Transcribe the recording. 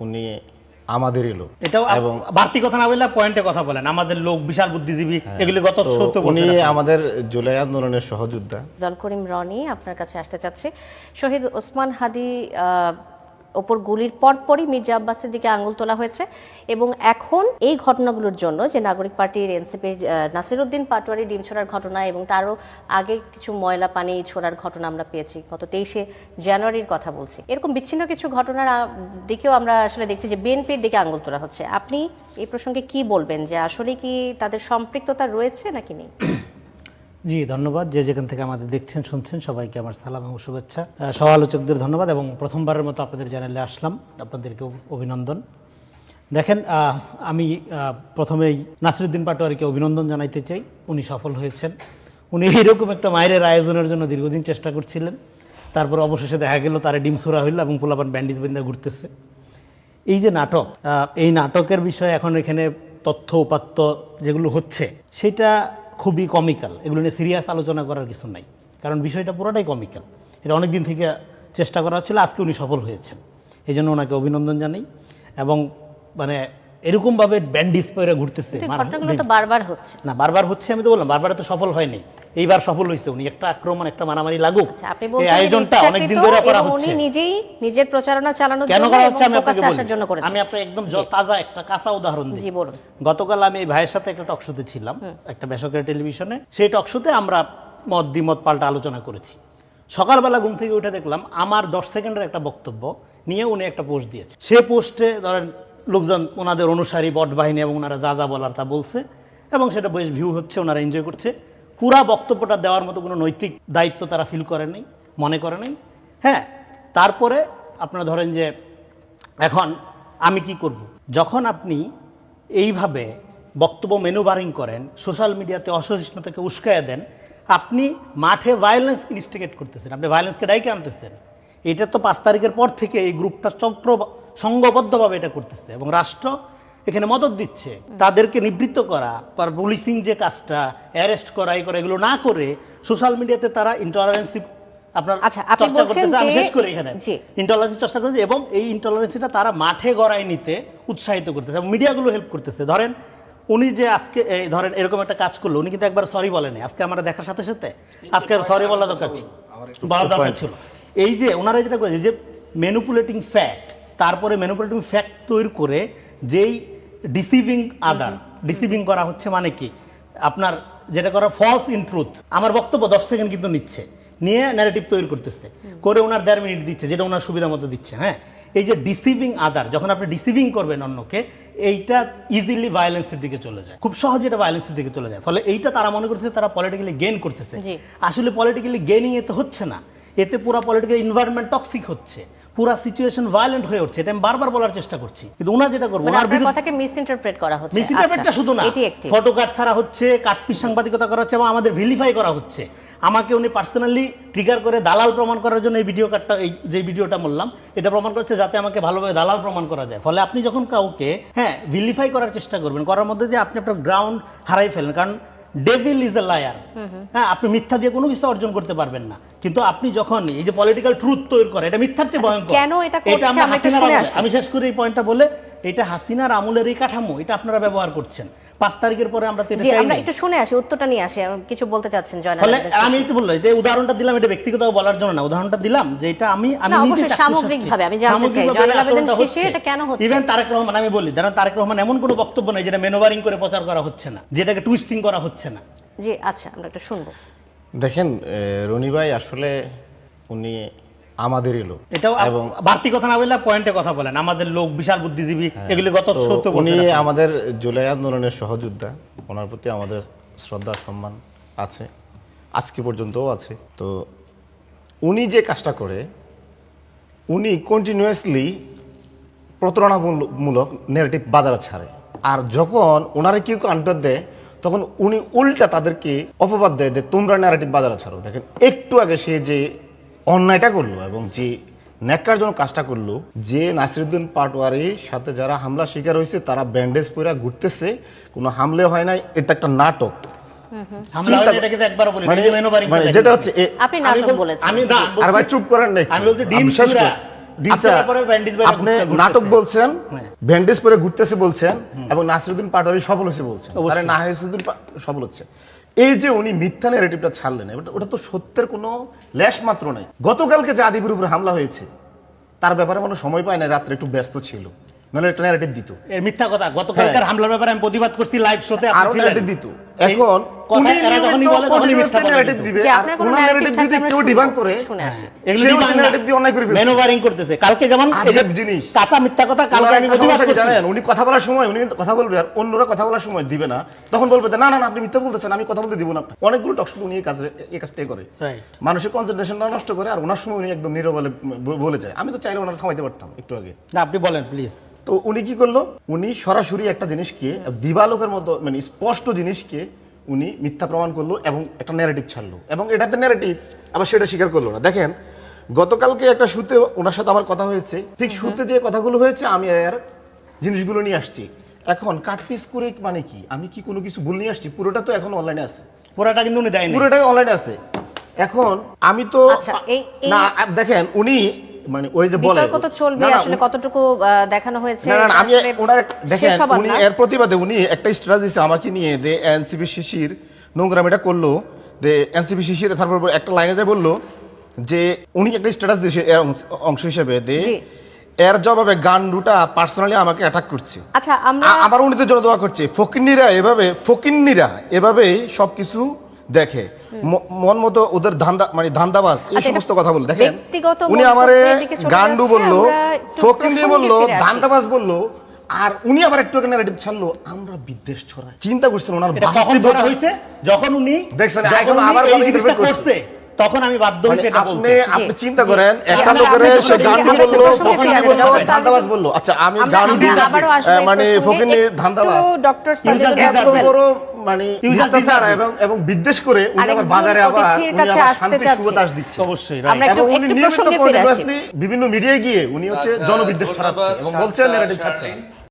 উনি আমাদেরই লোক। এটাও এবং বাড়তি কথা না বললে পয়েন্টে কথা বলেন, আমাদের লোক বিশাল বুদ্ধিজীবী, এগুলি গত 70 বছর। উনি আমাদের জুলাই আন্দোলনের সহযোদ্ধা। জল করিম রনি আপনার কাছে আসতে চাচ্ছি। শহীদ ওসমান হাদি ওপর গুলির পরপরই মির্জা আব্বাসের দিকে আঙুল তোলা হয়েছে এবং এখন এই ঘটনাগুলোর জন্য যে নাগরিক পার্টির এনসিপির নাসিরউদ্দিন পাটোয়ারি ডিম ছোড়ার ঘটনা এবং তারও আগে কিছু ময়লা পানি ছোড়ার ঘটনা আমরা পেয়েছি, গত 23শে জানুয়ারির কথা বলছি। এরকম বিচ্ছিন্ন কিছু ঘটনার দিকেও আমরা আসলে দেখছি যে বিএনপির দিকে আঙুল তোলা হচ্ছে। আপনি এই প্রসঙ্গে কি বলবেন, যে আসলে কি তাদের সম্পৃক্ততা রয়েছে নাকি নেই? জি ধন্যবাদ। যে যেখান থেকে আমাদের দেখছেন শুনছেন সবাইকে আমার সালাম এবং শুভেচ্ছা। সহ-আলোচকদের ধন্যবাদ এবং প্রথমবারের মতো আপনাদের চ্যানেলে আসলাম, আপনাদেরকে অভিনন্দন। দেখেন, আমি প্রথমেই নাসিরউদ্দিন পাটোয়ারিকে অভিনন্দন জানাইতে চাই। উনি সফল হয়েছেন। উনি এইরকম একটা মায়ের আয়োজনের জন্য দীর্ঘদিন চেষ্টা করছিলেন, তারপর অবশেষে দেখা গেল তার ডিম ছোড়া হইল এবং পোলাপান ব্যান্ডেজ বেঁধে ঘুরতেছে। এই যে নাটক, এই নাটকের বিষয়ে এখন এখানে তথ্য উপাত্ত যেগুলো হচ্ছে সেটা খুবই কমিক্যাল। এগুলো নিয়ে সিরিয়াস আলোচনা করার কিছু নাই, কারণ বিষয়টা পুরোটাই কমিক্যাল। এটা অনেকদিন থেকে চেষ্টা করা হচ্ছিল, আজকে উনি সফল হয়েছেন, এই জন্য ওনাকে অভিনন্দন জানাই। এবং মানে এরকমভাবে ব্যান্ডিজ পরে ঘুরতেছে, ঘটনাগুলো তো বারবার হচ্ছে না, বারবার হচ্ছে। আমি তো বললাম বারবার তো সফল হয়নি, এইবার সফল হয়েছে। উনি একটা আক্রমণ, একটা মারামারি লাগুক, আপনি এই আয়োজনটা অনেকদিন ধরে করা হচ্ছে। উনি নিজেই নিজের প্রচারণা চালানোর কেন জন্য করা এবং হচ্ছে আমি ফোকাসে আপনাকে আসার জন্য বলি। করেছেন। আমি আপনাকে একদম তাজা একটা কাঁচা উদাহরণ দিই। জি বলুন। গতকাল আমি এই ভাইয়ের সাথে একটা টক শোতে ছিলাম, একটা বেসরকারি টেলিভিশনে। সেই টক শোতে আমরা মত দ্বিমত পাল্টা আলোচনা করেছি। সকালবেলা ঘুম থেকে উঠে দেখলাম আমার 10 সেকেন্ডের একটা বক্তব্য নিয়ে উনি একটা পোস্ট দিয়েছে। সেই পোস্টে ধরেন লোকজন, ওনাদের অনুসারী বট বাহিনী এবং ওনারা যা যা বলার তা বলছে এবং সেটা বেশ ভিউ হচ্ছে, ওনারা এনজয় করছে। পুরা বক্তব্যটা দেওয়ার মতো কোনো নৈতিক দায়িত্ব তারা ফিল করে নাই, মনে করে নাই। হ্যাঁ, তারপরে আপনারা ধরেন যে এখন আমি কি করব, যখন আপনি এইভাবে বক্তব্য মেনুবারিং করেন, সোশ্যাল মিডিয়াতে অসহিষ্ণুতাকে উস্কাইয়া দেন, আপনি মাঠে ভায়োলেন্স ইনস্টিগেট করতেছেন, আপনি ভায়োলেন্সকে ডাইকে আনতেছেন। এটা তো 5 তারিখের পর থেকে এই গ্রুপটা সংঘবদ্ধভাবে এটা করতেছে এবং রাষ্ট্র এখানে মদত দিচ্ছে। তাদেরকে নিবৃত্ত করা, পুলিশিং যে কাজটা, অ্যারেস্ট করা, এই করা, এগুলো না করে সোশ্যাল মিডিয়াতে তারা ইন্টলারেন্সি আপনার চর্চা করতেছে। আমি শেষ করি এখানে, ইন্টলারেন্সি চর্চা করতেছে এবং এই ইন্টলারেন্সিটা তারা মাঠে গড়ায় নিতে উৎসাহিত করতেছে এবং মিডিয়াগুলো হেল্প করতেছে। ধরেন উনি যে আজকে ধরেন এরকম একটা কাজ করলো, উনি কিন্তু একবার সরি বলেনি। আজকে আমরা দেখার সাথে সাথে আজকে সরি বলা দরকার ছিল। এই যে ওনারা যেটা করেছে যে ম্যানিপুলেটিং ফ্যাক্ট, তারপরে ম্যানিপুলেটিং ফ্যাক্ট তৈরি করে যেই ডিসিভিং করা হচ্ছে, মানে কি আপনার যেটা করা ফলস ইন ট্রুথ। আমার বক্তব্য 10 সেকেন্ড কিন্তু নিচ্ছে, নিয়ে ন্যারেটিভ তৈরি করতেছে, করে ওনার 1.5 মিনিট দিচ্ছে, যেটা ওনার সুবিধা মতো দিচ্ছে। হ্যাঁ, এই যে ডিসিভিং আদার, যখন আপনি ডিসিভিং করবেন অন্যকে, এইটা ইজিলি ভায়োলেন্সের দিকে চলে যায়, খুব সহজে এটা ভায়োলেন্সের দিকে চলে যায়। ফলে এইটা তারা মনে করতেছে তারা পলিটিক্যালি গেইন করতেছে। আসলে পলিটিক্যালি গেইনিং এতে হচ্ছে না, এতে পুরো পলিটিক্যাল এনভায়রনমেন্ট টক্সিক হচ্ছে, পুরো সিচুয়েশন ভায়োলেন্ট হয়ে উঠছে। এটা আমি বারবার বলার চেষ্টা করছি, কিন্তু ওনা যেটা করবো, ওনার বিরুদ্ধে কথাকে মিসইন্টারপ্রেট করা হচ্ছে। মিসইন্টারপ্রেটটা শুধু না, ফটো কাট ছাড়া হচ্ছে, কাটপিস সাংবাদিকতা করা হচ্ছে এবং আমাদের ভিলিফাই করা হচ্ছে। আমাকে উনি পার্সোনালি ট্রিগার করে দালাল প্রমাণ করার জন্য এই ভিডিও কাটটা, এই যে ভিডিওটা বললাম, এটা প্রমাণ করছে যাতে আমাকে ভালোভাবে দালাল প্রমাণ করা যায়। ফলে আপনি যখন কাউকে ভিলিফাই করার চেষ্টা করবেন, করার মধ্যে দিয়ে আপনি আপনার গ্রাউন্ড হারাই ফেলেন। কারণ ডেভিল ইজ এ লায়ার। হ্যাঁ, আপনি মিথ্যা দিয়ে কোনো কিছু অর্জন করতে পারবেন না। কিন্তু আপনি যখন এই যে পলিটিক্যাল ট্রুথ তৈরি করে, এটা মিথ্যার চেয়ে ভয়ঙ্কর। কেন এটা করছে আমি শেষ করে এই পয়েন্টটা বলে, এটা হাসিনার আমলের এই কাঠামো, এটা আপনারা ব্যবহার করছেন। 5 তারিখের পরে আমরা একটু শুনে আসি, উত্তরটা নিয়ে আসি। কিছু বলতে চাচ্ছেন জয়নাল? আমি একটু বললাম, যে উদাহরণটা দিলাম, এটা ব্যক্তিগত বলার জন্য না, উদাহরণটা দিলাম যে এটা আমি অবশ্যই সামগ্রিকভাবে আমি জানতে চাই জয়নাল আবেদন শেষে এটা কেন হচ্ছে। ইভেন তারেক রহমান, আমি বলি, জানেন তারেক রহমান এমন কোনো বক্তব্য নেই যেটা মেনুভারিং করে প্রচার করা হচ্ছে না, যেটাকে টুইস্টিং করা হচ্ছে না। জি আচ্ছা, আমরা একটু শুনবো। দেখেন রনি ভাই, আসলে উনি আমাদেরই লোক। এটাও এবং বাড়তি কথা না বললে পয়েন্টে কথা বলেন, আমাদের লোক বিশাল বুদ্ধিজীবী, এগুলি গত 70 বছর। উনি আমাদের জুলাই আন্দোলনের সহযোদ্ধা, ওনার প্রতি আমাদের শ্রদ্ধা সম্মান আছে, আজকে পর্যন্তও আছে। তো উনি যে কাজটা করে, উনি কন্টিনিউয়াসলি প্রতারণামূলক নেগেটিভ বাজারে ছাড়ে। আর যখন ওনারা কেউ আন্টার দেয়, তখন উনি উল্টা তাদেরকে অপবাদ দেয় যে তোমরা ন্যারেটিভ বাজারে ছাড়ো। দেখেন একটু আগে সে যে অন্যায়টা করলো এবং যে ন্যাক্কারজনক কাজটা করলো, যে নাসিরউদ্দিন পাটোয়ারির সাথে যারা হামলা শিকার হয়েছে তারা ব্যান্ডেজ পরে ঘুরতেছে, কোনো হামলে হয় নাই, এটা একটা নাটক। যেটা হচ্ছে আপনি নাটক বলেছেন। আমি না, আর ভাই চুপ করেন না, আমি বলছি ডিম ছোড়া, ডিজিটাল পরে ব্যান্ডেজ বাইরে আপনি ঘুরতেছে। নাটক বলছেন, হ্যাঁ। ব্যান্ডেজ পরে ঘুরতেছে বলছেন, এবং নাসিরুদ্দিন পাটোয়ারি সফল হয়েছে বলছেন, অবশ্যই। তাহলে নাসিরুদ্দিন সফল হচ্ছে। এই যে উনি মিথ্যা ন্যারেটিভটা ছাড়লেন, ওটা তো সত্যের কোনো লেশ মাত্র নাই। গতকালকে যে আদিপুর উপরে হামলা হয়েছে তার ব্যাপারে মানুষ সময় পায় না, রাত্রে একটু ব্যস্ত ছিল, নাহলে একটা ন্যারেটিভ দিত, এর মিথ্যা কথা। গতকালকার হামলার ব্যাপারে আমি প্রতিবাদ করছি লাইভ শোতে, আপনি আরো ছিলেন। ন্যারেটিভ দিত। এই এখন কথা উনি এরা যখনই নিয়মিত বলে তখনই মিথ্যা continuously কথা narrative কিন্তু। দিবে, যে আর আপনার কোনো ওনার narrative narrative থাকলে যদি আমরা কেউ শুনবো। ডিবাঙ্ক করে, শুনে আসি। এগুলো সেও ডিবাঙ্ক হচ্ছে না। narrative দিয়ে অন্যায় করে ফেলছে। ম্যানোভারিং করতেছে। কালকে যেমন এই যে আজব জিনিস। কাঁচা মিথ্যা কথা, কালকে ওনার আমি একটা প্রতিবাদ সমস্যা কি করছি। জানেন, উনি কথা বলার সময় উনি কথা বলবে, আর অন্যরা কথা বলার সময় দিবে না, তখন বলবে যে, না না না, আপনি মিথ্যা বলতেছেন, আমি কথা বলতে দিব না। অনেকগুলো টক শো উনি এই কাজটাই করে, Right. মানুষের কনসেন্ট্রেশনটা নষ্ট করে, আর ওনার সময় উনি একদম নীরব বলে যায়। আমি তো চাইলে ওনার থামাইতে পারতাম একটু আগে। না, আপনি বলেন প্লিজ। তো উনি কি করলো, উনি সরাসরি একটা জিনিসকে দিবালোকের মতো, মানে স্পষ্ট জিনিসকে উনি মিথ্যা প্রমাণ করলো এবং একটা ন্যারেটিভ ছাড়লো, এবং এটাতে ন্যারেটিভ আবার সেটা স্বীকার করলো না। দেখেন, গতকালকে একটা শুতে ওনার সাথে আমার কথা হয়েছে, ঠিক শুতে যে কথাগুলো হয়েছে আমি আর জিনিসগুলো নিয়ে আসছি। এখন কাটপিস করে মানে কি, আমি কি কোনো কিছু ভুল নিয়ে আসছি? পুরোটা তো এখন অনলাইনে আছে, পুরাটা কিন্তু উনি দেয়নি। পুরোটাই অনলাইনে আছে। এখন আমি তো আচ্ছা, এই- না, দেখেন উনি মানে ওই যে বলে বিতর্ক তো চলবে, না, না, আসলে কতটুকু দেখানো হয়েছে না, না, আমি আসলে ওনার দেখেন, শেষ হবার উনি না। এর প্রতিবাদে উনি একটা স্ট্যাটাস দিয়েছে আমাকে নিয়ে, যে এনসিপি শিশির নোংরামিটা করলো, যে এনসিপি শিশির, তারপর একটা লাইনে যায় বললো যে উনি একটা স্ট্যাটাস দিয়েছে এর অংশ হিসেবে, যে জি। এর জবাবে গান্ডুটা পার্সোনালি আমাকে অ্যাটাক করছে, আচ্ছা, আমরা আবার উনিদের জন্য দোয়া করছে। ফকিন্নিরা এভাবেই সবকিছু দেখে, মন মতো ওদের ধান্দা, মানে ধান্দাবাজ, এই আচ্ছা, সমস্ত কথা বলে। দেখেন, ব্যক্তিগত উনি আমারে মন্তব্যের দিকে চলে গান্ডু যাচ্ছে, বললো, আমরা একটু ফকিন্নি প্রসঙ্গে বললো, ফিরে আসি। ধান্দাবাজ বললো, আর উনি আবার একটু ন্যারেটিভ ছাড়লো, আমরা বিদ্বেষ ছড়াই। চিন্তা করছেন ওনার এটা কখন ধরা হয়েছে? যখন উনি দেখছেন, যখন এখন উনি আবার এই ভাবে জিনিসটা interpret করছে। করছে, তখন আমি বাধ্য হয়েছি এটা বলতে। আপনি জি, চিন্তা জি। করেন, একটা আমরা- লোকের আমরা সে প্রসঙ্গে- গান্ডু আমরা বললো, প্রসঙ্গে ফকিন্নি ফিরে আসি। বললো, ডক্টর ধান্দাবাজ সাজিদ- বললো। আচ্ছা, আমি আমরা গান্ডু আবারও আসবো এই মানে প্রসঙ্গে। ফকিন্নি ধান্দাবাজ, একটু ডক্টর সাজিদুল ইউজার হক বলবেন। বড় মানে মিথ্যাচার এবং বিদ্বেষ করে উনি আবার আরেকজন বাজারে আবার অতিথির উনি কাছে আবার আসতে শান্তির চাচ্ছি। সুবাতাস দিচ্ছে। অবশ্যই আমরা right. একটু এবং উনি একটু নিয়মিত প্রসঙ্গে ফিরে আসি। continuously বিভিন্ন মিডিয়ায় গিয়ে উনি হচ্ছে আচ্ছা, জনবিদ্বেষ ধন্যবাদ ছড়াচ্ছে এবং বলছেন ন্যারেটিভ শান্তা ছাড়ছে না। শারমিন।